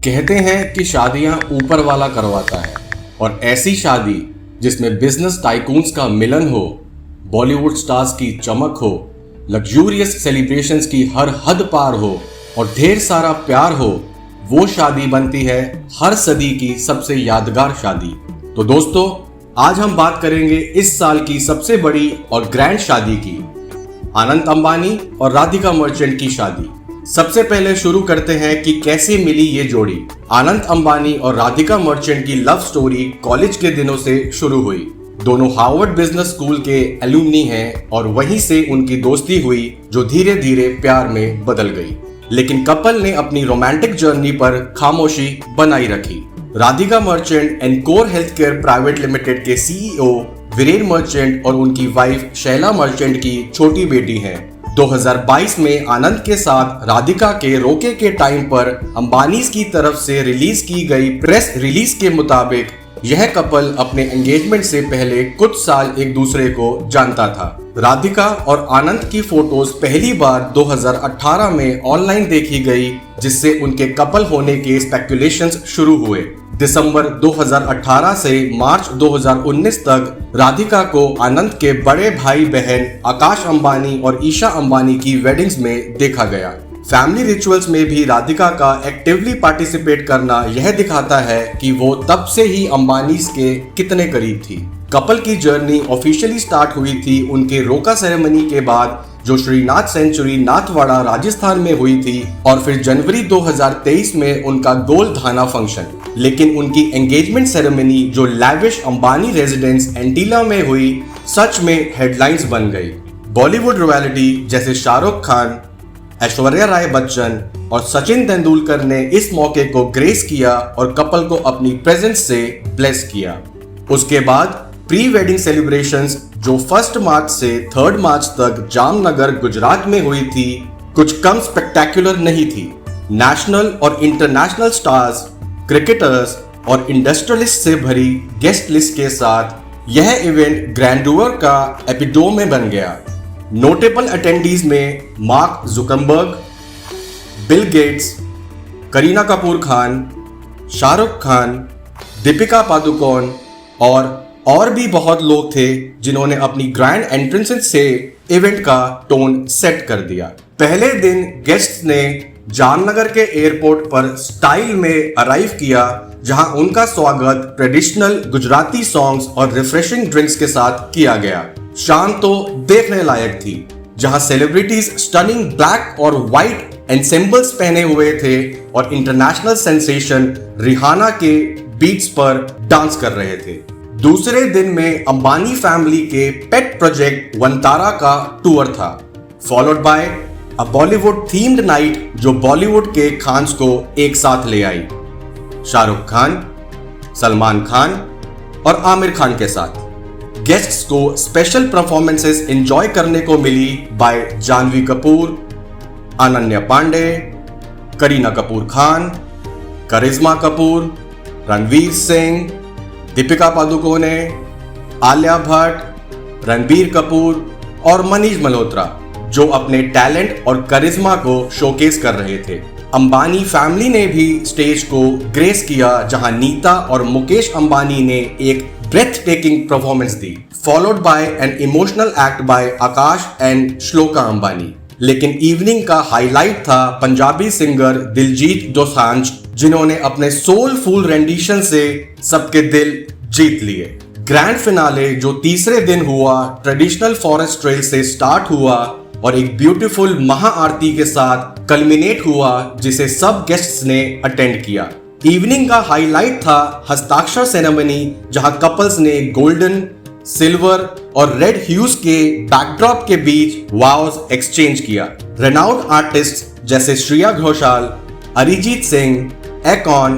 कहते हैं कि शादियां ऊपर वाला करवाता है और ऐसी शादी जिसमें बिजनेस टाइकून्स का मिलन हो, बॉलीवुड स्टार्स की चमक हो, लग्जूरियस सेलिब्रेशंस की हर हद पार हो और ढेर सारा प्यार हो, वो शादी बनती है हर सदी की सबसे यादगार शादी। तो दोस्तों, आज हम बात करेंगे इस साल की सबसे बड़ी और ग्रैंड शादी की, आनंद अंबानी और राधिका मर्चेंट की शादी। सबसे पहले शुरू करते हैं कि कैसे मिली ये जोड़ी। आनंद अंबानी और राधिका मर्चेंट की लव स्टोरी कॉलेज के दिनों से शुरू हुई। दोनों हार्वर्ड बिजनेस स्कूल के एलुमनी हैं और वहीं से उनकी दोस्ती हुई जो धीरे धीरे प्यार में बदल गई। लेकिन कपल ने अपनी रोमांटिक जर्नी पर खामोशी बनाई रखी। Radhika Merchant encore healthcare private limited के सीईओ वीरेन मर्चेंट और उनकी वाइफ शैला मर्चेंट की छोटी बेटी हैं। 2022 में आनंद के साथ राधिका के रोके के टाइम पर अंबानीज की तरफ से रिलीज की गई प्रेस रिलीज के मुताबिक यह कपल अपने एंगेजमेंट से पहले कुछ साल एक दूसरे को जानता था। राधिका और आनंद की फोटोज पहली बार 2018 में ऑनलाइन देखी गई, जिससे उनके कपल होने के स्पेकुलेशंस शुरू हुए। दिसंबर 2018 से मार्च 2019 तक राधिका को आनंद के बड़े भाई बहन आकाश अंबानी और ईशा अंबानी की वेडिंग्स में देखा गया। फैमिली रिचुअल्स में भी राधिका का एक्टिवली पार्टिसिपेट करना यह दिखाता है कि वो तब से ही अंबानीज के कितने करीब थी। कपल की जर्नी ऑफिशियली स्टार्ट हुई थी उनके रोका सेरेमनी के बाद, जो श्रीनाथ सेंचुरी नाथवाड़ा राजस्थान में हुई थी, और फिर जनवरी 2023 में उनका गोलधाना फंक्शन। लेकिन उनकी एंगेजमेंट सेरेमनी जो लैविश अंबानी रेजिडेंस एंटीला में हुई, सच में हेडलाइंस बन गई। बॉलीवुड रॉयल्टी जैसे शाहरुख खान, ऐश्वर्या राय बच्चन और सचिन तेंदुलकर ने इस मौके को ग्रेस किया और कपल को अपनी प्रेजेंस से ब्लेस किया। उसके बाद प्री वेडिंग सेलिब्रेशंस जो 1 मार्च से 3 मार्च तक जामनगर गुजरात में हुई थी, कुछ कम स्पेक्टेकुलर नहीं थी। नेशनल और इंटरनेशनल स्टार्स, क्रिकेटर्स और इंडस्ट्रियलिस्ट से भरी गेस्ट लिस्ट के साथ यह इवेंट ग्रैंडुअर का एपिटोम में बन गया। नोटेबल अटेंडीज में mark Zuckerberg, Bill Gates, Kareena Kapoor Khan, Shahrukh Khan, Deepika Padukone और भी बहुत लोग थे जिन्होंने अपनी ग्रैंड एंट्रेंसेस से इवेंट का टोन सेट कर दिया। पहले दिन गेस्ट्स ने जामनगर के एयरपोर्ट पर स्टाइल में अराइव किया, जहां उनका स्वागत ट्रेडिशनल गुजराती सॉन्ग्स और रिफ्रेशिंग ड्रिंक्स के साथ किया गया। शाम तो देखने लायक थी, जहां सेलिब्रिटीज स्टनिंग ब्लैक और व्हाइट एंसेंबल्स पहने हुए थे और इंटरनेशनल सेंसेशन रिहाना के बीट्स पर डांस कर रहे थे। दूसरे दिन में अंबानी फैमिली के पेट प्रोजेक्ट वंतारा का टूर था, followed by a Bollywood themed night जो बॉलीवुड के खान्स को एक साथ ले आई, शाहरुख खान, सलमान खान और आमिर खान के साथ। गेस्ट्स को स्पेशल परफॉर्मेंसेस एंजॉय करने को मिली बाय जानवी कपूर, अनन्या पांडे, करीना कपूर खान, करिश्मा कपूर, रणवीर सिंह, दीपिका पादुकोणे, आलिया भट्ट, रणबीर कपूर और मनीष मल्होत्रा, जो अपने टैलेंट और करिश्मा को शोकेस कर रहे थे। अंबानी फैमिली ने भी स्टेज को ग्रेस किया, जहां नीता और मुकेश अंबानी ने एक ब्रेथ टेकिंग परफॉर्मेंस दी, followed by an emotional act by Akash and Shloka Ambani. लेकिन इवनिंग का हाईलाइट था पंजाबी सिंगर दिलजीत दोसांझ, जिन्होंने अपने सोलफुल रेंडिशन से सबके दिल जीत लिए। ग्रैंड फिनाले जो तीसरे दिन हुआ, ट्रेडिशनल फॉरेस्ट ट्रेल से स्टार्ट हुआ और एक ब्यूटीफुल महाआरती के साथ कल्मिनेट हुआ, जिसे सब गेस्ट्स ने अटेंड किया। इवनिंग का हाईलाइट था हस्ताक्षर सेरेमनी, जहां कपल्स ने गोल्डन, सिल्वर और रेड ह्यूज के बैकड्रॉप के बीच वाव्स एक्सचेंज किया। रेनाउंड आर्टिस्ट जैसे श्रेया घोषाल, अरिजीत सिंह, एकॉन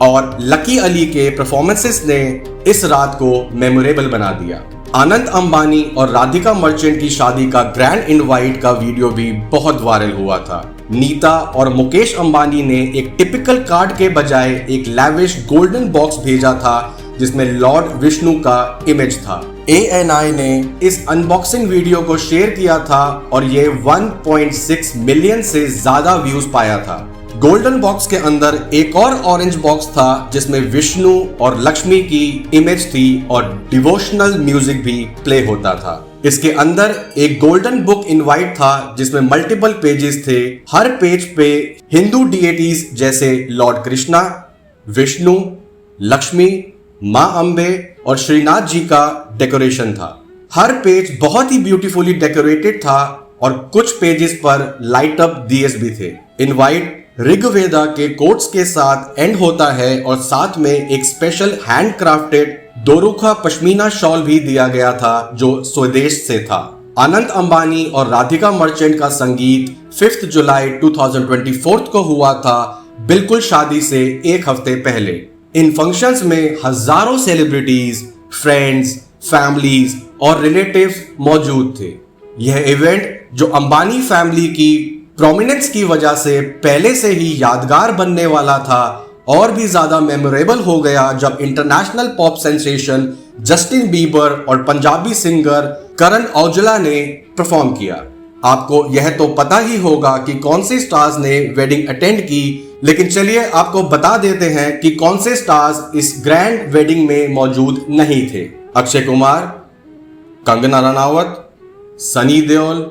और लकी अली के परफॉर्मेंसेस ने इस रात को मेमोरेबल बना दिया। आनंद अंबानी और राधिका मर्चेंट की शादी का ग्रैंड इनवाइट का वीडियो भी बहुत वायरल हुआ था। नीता और मुकेश अंबानी ने एक टिपिकल कार्ड के बजाय एक लैविश गोल्डन बॉक्स भेजा था, जिसमें लॉर्ड विष्णु का इमेज था। ANI ने इस अनबॉक्सिंग वीडियो को शेयर किया था और ये 1.6 मिलियन से ज्यादा व्यूज पाया था। गोल्डन बॉक्स के अंदर एक और ऑरेंज बॉक्स था जिसमें विष्णु और लक्ष्मी की इमेज थी और डिवोशनल म्यूजिक भी प्ले होता था। इसके अंदर एक गोल्डन बुक इनवाइट था जिसमें मल्टीपल पेजेस थे। हर पेज पे हिंदू डिएटीज जैसे लॉर्ड कृष्णा, विष्णु, लक्ष्मी, मां अंबे और श्रीनाथ जी का डेकोरेशन था। हर पेज बहुत ही ब्यूटीफुली डेकोरेटेड था और कुछ पेजेस पर लाइट अप दियेस भी थे। इनवाइट ऋग्वेदा के कोट्स के साथ एंड होता है और साथ में एक स्पेशल हैंडक्राफ्टेड दोरुखा पश्मीना शॉल भी दिया गया था जो स्वदेश से था। अनंत अंबानी और राधिका मर्चेंट का संगीत 5 जुलाई 2024 को हुआ था, बिल्कुल शादी से एक हफ्ते पहले। इन फंक्शंस में हजारों सेलिब्रिटीज, फ्रेंड्स, फैमिलीज और रिलेटिव्स मौजूद थे। यह इवेंट जो अंबानी फैमिली की प्रोमिनेंस की वजह से पहले से ही यादगार बनने वाला था और भी ज्यादा मेमोरेबल हो गया जब international pop sensation Justin Bieber और पंजाबी सिंगर करण औजला ने परफॉर्म किया। आपको यह तो पता ही होगा कि कौन से स्टार्स ने वेडिंग अटेंड की, लेकिन चलिए आपको बता देते हैं कि कौन से स्टार्स इस ग्रैंड वेडिंग में मौजूद नहीं थे। अक्षय कुमार, कंगना रनावत, सनी देओल,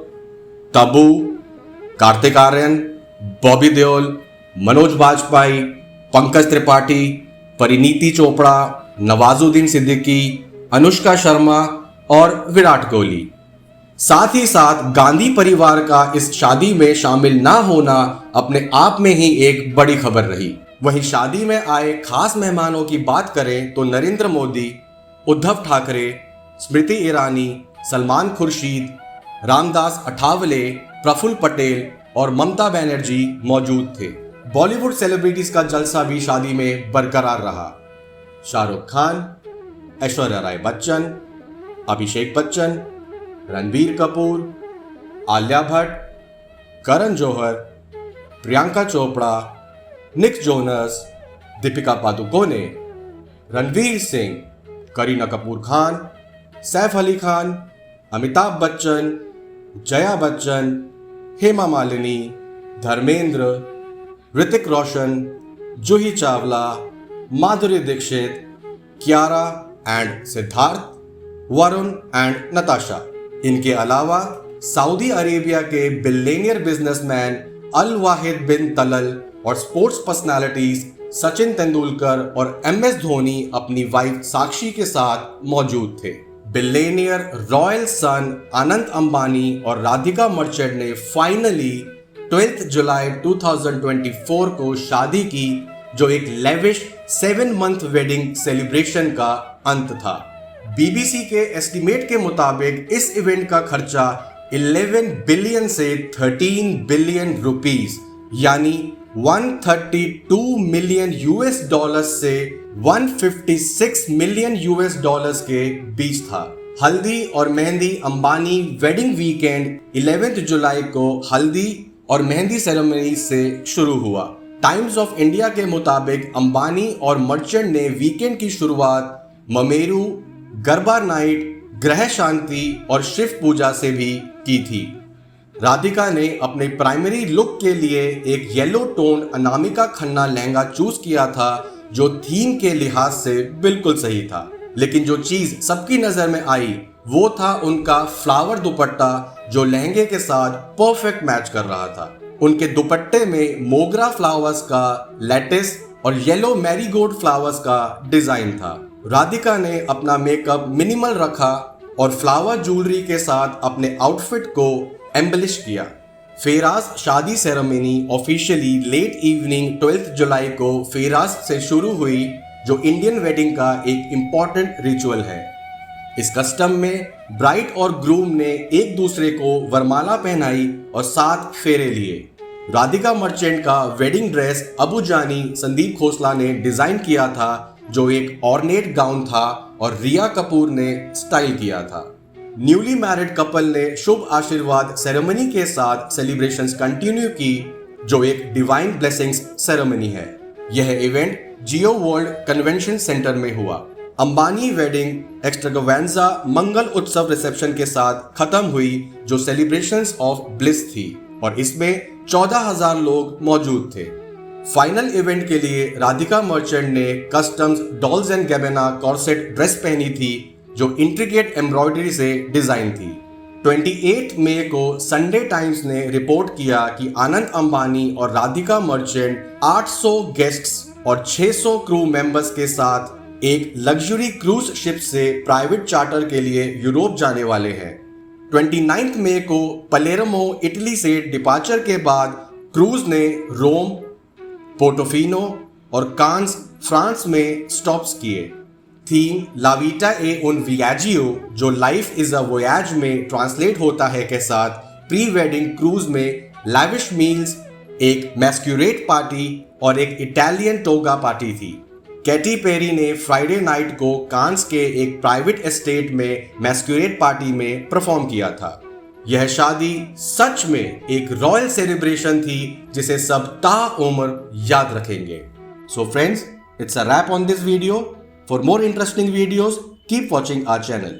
तब्बू, कार्तिक आर्यन, बॉबी देओल, मनोज बाजपेयी, पंकज त्रिपाठी, परिणीति चोपड़ा, नवाजुद्दीन सिद्दीकी, अनुष्का शर्मा और विराट कोहली। साथ ही साथ गांधी परिवार का इस शादी में शामिल ना होना अपने आप में ही एक बड़ी खबर रही। वहीं शादी में आए खास मेहमानों की बात करें तो नरेंद्र मोदी, उद्धव ठाकरे, स्मृति ईरानी, सलमान खुर्शीद, रामदास अठावले, प्रफुल्ल पटेल और ममता बनर्जी मौजूद थे। बॉलीवुड सेलिब्रिटीज का जलसा भी शादी में बरकरार रहा। Shahrukh Khan, Aishwarya Rai Bachchan, Abhishek Bachchan, Ranbir Kapoor, Alia Bhatt, Karan Johar, Priyanka Chopra, Nick Jonas, Deepika Padukone, Ranveer Singh, Kareena Kapoor Khan, Saif Ali Khan, Amitabh Bachchan, Jaya Bachchan, Hema Malini, Dharmendra, Hrithik Roshan, Juhi Chawla, Madhuri Dixit, Kiara and Sidharth, Varun and Natasha. इनके अलावा सऊदी अरेबिया के billionaire businessman Al Wahid bin Talal और स्पोर्ट्स पर्सनालिटीज सचिन तेंदुलकर और MS धोनी अपनी वाइफ साक्षी के साथ मौजूद थे। बिलियनियर रॉयल सन अनंत अंबानी और राधिका मर्चेंट ने फाइनली 12 जुलाई 2024 को शादी की, जो एक लेविश 7 मंथ वेडिंग सेलिब्रेशन का अंत था। BBC के एस्टिमेट के मुताबिक इस इवेंट का खर्चा 11 बिलियन से 13 बिलियन रुपीस यानी 132 मिलियन US$ से 156 मिलियन US$ के बीच था। हल्दी और मेहंदी अंबानी वेडिंग वीकेंड 11 जुलाई को हल्दी और मेहंदी सेरेमनी से शुरू हुआ। टाइम्स ऑफ इंडिया के मुताबिक अंबानी और मर्चेंट ने वीकेंड की शुरुआत ममेरू, गरबा नाइट, ग्रह शांति और शिव पूजा से भी की थी। राधिका ने अपने प्राइमरी लुक के लिए एक yellow tone Anamika Khanna lehenga choose किया था जो थीम के लिहाज से बिल्कुल सही था, लेकिन जो चीज सबकी नजर में आई वो था उनका फ्लावर दुपट्टा जो लहंगे के साथ परफेक्ट मैच कर रहा था। उनके दुपट्टे में मोगरा फ्लावर्स का लेटिस और येलो मैरीगोल्ड फ्लावर्स का डिजाइन था। राधिका ने अपना मेकअप मिनिमल रखा और फ्लावर ज्वेलरी के साथ अपने आउटफिट को एम्बलिश किया। फेराज शादी सेरेमनी ऑफिशियली लेट इवनिंग 12 जुलाई को फेराज से शुरू हुई, जो इंडियन वेडिंग का एक इम्पॉर्टेंट रिचुअल है। इस कस्टम में ब्राइड और ग्रूम ने एक दूसरे को वरमाला पहनाई और 7 फेरे लिए। राधिका मर्चेंट का वेडिंग ड्रेस अबू जानी संदीप खोसला ने डिजाइन किया था, जो एक ऑर्नेट गाउन था और रिया कपूर ने स्टाइल किया था। न्यूली मैरिड कपल ने शुभ आशीर्वाद सेरेमनी के साथ सेलिब्रेशंस कंटिन्यू की, जो एक डिवाइन ब्लेसिंग्स सेरेमनी है। यह इवेंट जियो वर्ल्ड कन्वेंशन सेंटर में हुआ। अंबानी वेडिंग एक्सट्रावागेंजा मंगल उत्सव रिसेप्शन के साथ खत्म हुई, जो सेलिब्रेशंस ऑफ ब्लिस थी और इसमें 14,000 लोग मौजूद थे। फाइनल इवेंट के लिए राधिका मर्चेंट ने customs Dolce and Gabbana corset dress पहनी थी जो इंट्रिकेट एम्ब्रॉयडरी से डिजाइन थी। 28 मई को संडे टाइम्स ने रिपोर्ट किया कि आनंद अंबानी और राधिका मर्चेंट 800 गेस्ट्स और 600 क्रू मेंबर्स के साथ एक लग्जरी क्रूज शिप से प्राइवेट चार्टर के लिए यूरोप जाने वाले हैं। 29 मई को पलेरमो इटली से डिपार्चर के बाद क्रूज ने रोम, पोर्टोफिनो और कांस फ्रांस में स्टॉप्स किए। थीम ला विटा ए उन वियाजियो जो लाइफ इज अ वोयाज में ट्रांसलेट होता है के साथ प्री वेडिंग क्रूज में लैविश मील्स, एक मैस्क्यूरेट पार्टी और एक इटालियन टोगा पार्टी थी। कैटी पेरी ने फ्राइडे नाइट को कांस के एक प्राइवेट एस्टेट में मैस्क्यूरेट पार्टी में परफॉर्म किया था। यह शादी सच में एक रॉयल सेलिब्रेशन थी जिसे सब ताउम्र याद रखेंगे। So friends, it's a wrap on this video. For more interesting videos, keep watching our channel.